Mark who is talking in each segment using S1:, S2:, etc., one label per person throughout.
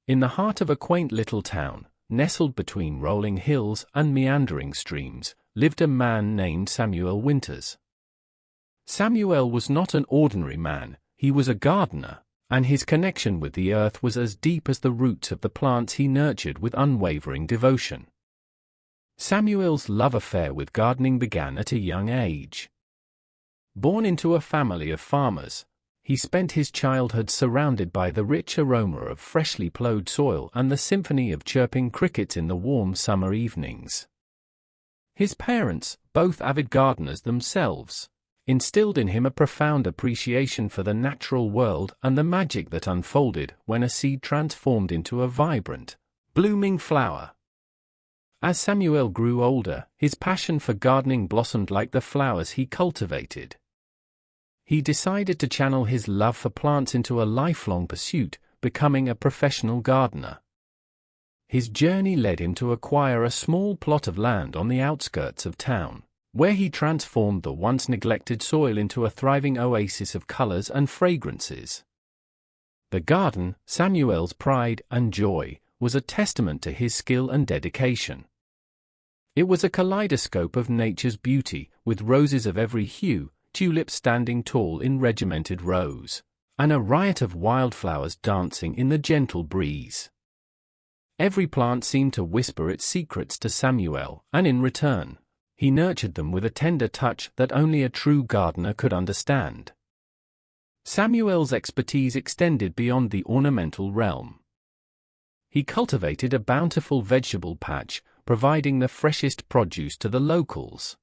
S1: In the heart of a quaint little town, nestled between rolling hills and meandering streams, lived a man named Samuel Winters. Samuel was not an ordinary man, he was a gardener, and his connection with the earth was as deep as the roots of the plants he nurtured with unwavering devotion. Samuel's love affair with gardening began at a young age. Born into a family of farmers, he spent his childhood surrounded by the rich aroma of freshly plowed soil and the symphony of chirping crickets in the warm summer evenings. His parents, both avid gardeners themselves, instilled in him a profound appreciation for the natural world and the magic that unfolded when a seed transformed into a vibrant, blooming flower. As Samuel grew older, his passion for gardening blossomed like the flowers he cultivated. He decided to channel his love for plants into a lifelong pursuit, becoming a professional gardener. His journey led him to acquire a small plot of land on the outskirts of town, where he transformed the once neglected soil into a thriving oasis of colors and fragrances. The garden, Samuel's pride and joy, was a testament to his skill and dedication. It was a kaleidoscope of nature's beauty, with roses of every hue, tulips standing tall in regimented rows, and a riot of wildflowers dancing in the gentle breeze. Every plant seemed to whisper its secrets to Samuel, and in return, he nurtured them with a tender touch that only a true gardener could understand. Samuel's expertise extended beyond the ornamental realm. He cultivated a bountiful vegetable patch, providing the freshest produce to the locals.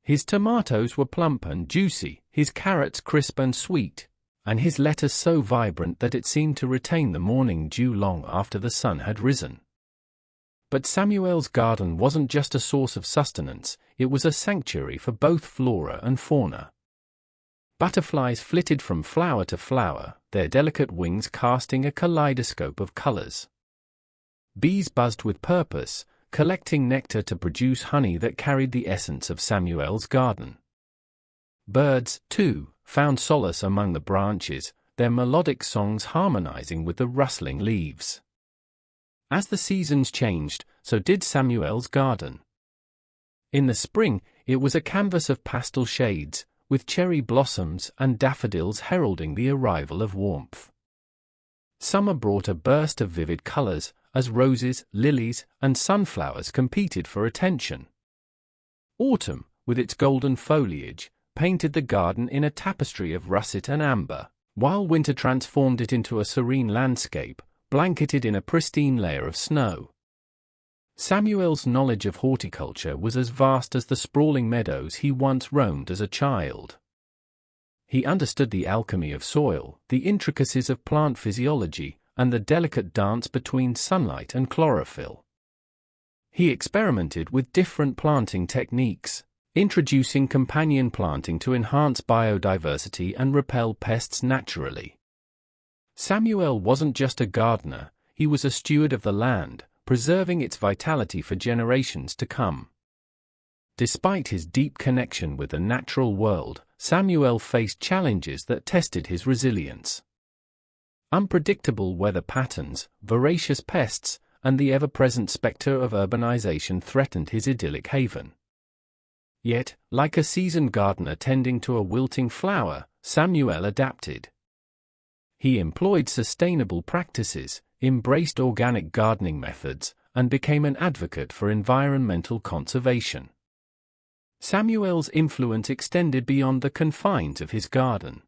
S1: His tomatoes were plump and juicy, his carrots crisp and sweet, and his lettuce so vibrant that it seemed to retain the morning dew long after the sun had risen. But Samuel's garden wasn't just a source of sustenance, it was a sanctuary for both flora and fauna. Butterflies flitted from flower to flower, their delicate wings casting a kaleidoscope of colors. Bees buzzed with purpose, collecting nectar to produce honey that carried the essence of Samuel's garden. Birds, too, found solace among the branches, their melodic songs harmonizing with the rustling leaves. As the seasons changed, so did Samuel's garden. In the spring, it was a canvas of pastel shades, with cherry blossoms and daffodils heralding the arrival of warmth. Summer brought a burst of vivid colors, as roses, lilies, and sunflowers competed for attention. Autumn, with its golden foliage, painted the garden in a tapestry of russet and amber, while winter transformed it into a serene landscape, blanketed in a pristine layer of snow. Samuel's knowledge of horticulture was as vast as the sprawling meadows he once roamed as a child. He understood the alchemy of soil, the intricacies of plant physiology, and the delicate dance between sunlight and chlorophyll. He experimented with different planting techniques, introducing companion planting to enhance biodiversity and repel pests naturally. Samuel wasn't just a gardener, he was a steward of the land, preserving its vitality for generations to come. Despite his deep connection with the natural world, Samuel faced challenges that tested his resilience. Unpredictable weather patterns, voracious pests, and the ever-present specter of urbanization threatened his idyllic haven. Yet, like a seasoned gardener tending to a wilting flower, Samuel adapted. He employed sustainable practices, embraced organic gardening methods, and became an advocate for environmental conservation. Samuel's influence extended beyond the confines of his garden.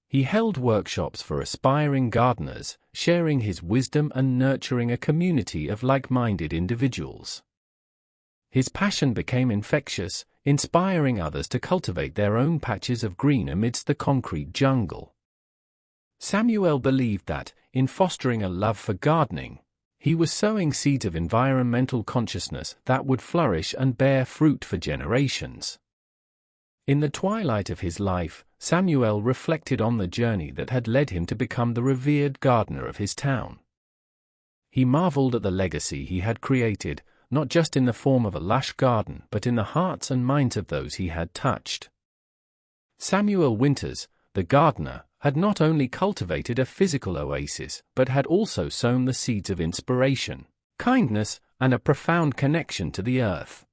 S1: He held workshops for aspiring gardeners, sharing his wisdom and nurturing a community of like-minded individuals. His passion became infectious, inspiring others to cultivate their own patches of green amidst the concrete jungle. Samuel believed that, in fostering a love for gardening, he was sowing seeds of environmental consciousness that would flourish and bear fruit for generations. In the twilight of his life, Samuel reflected on the journey that had led him to become the revered gardener of his town. He marveled at the legacy he had created, not just in the form of a lush garden but in the hearts and minds of those he had touched. Samuel Winters, the gardener, had not only cultivated a physical oasis but had also sown the seeds of inspiration, kindness, and a profound connection to the earth.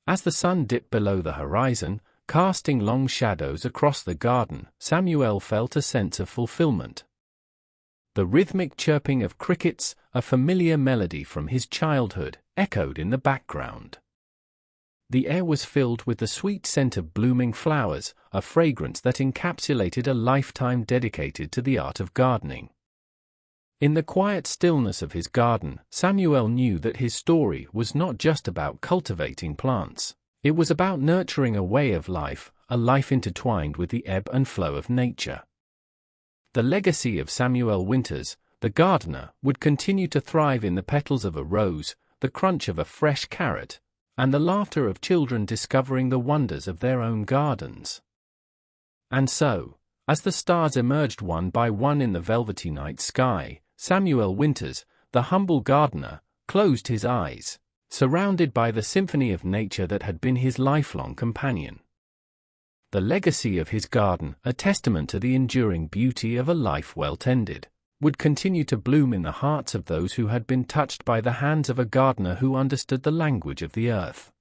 S1: As the sun dipped below the horizon, casting long shadows across the garden, Samuel felt a sense of fulfillment. The rhythmic chirping of crickets, a familiar melody from his childhood, echoed in the background. The air was filled with the sweet scent of blooming flowers, a fragrance that encapsulated a lifetime dedicated to the art of gardening. In the quiet stillness of his garden, Samuel knew that his story was not just about cultivating plants. It was about nurturing a way of life, a life intertwined with the ebb and flow of nature. The legacy of Samuel Winters, the gardener, would continue to thrive in the petals of a rose, the crunch of a fresh carrot, and the laughter of children discovering the wonders of their own gardens. And so, as the stars emerged one by one in the velvety night sky, Samuel Winters, the humble gardener, closed his eyes, surrounded by the symphony of nature that had been his lifelong companion. The legacy of his garden, a testament to the enduring beauty of a life well tended, would continue to bloom in the hearts of those who had been touched by the hands of a gardener who understood the language of the earth.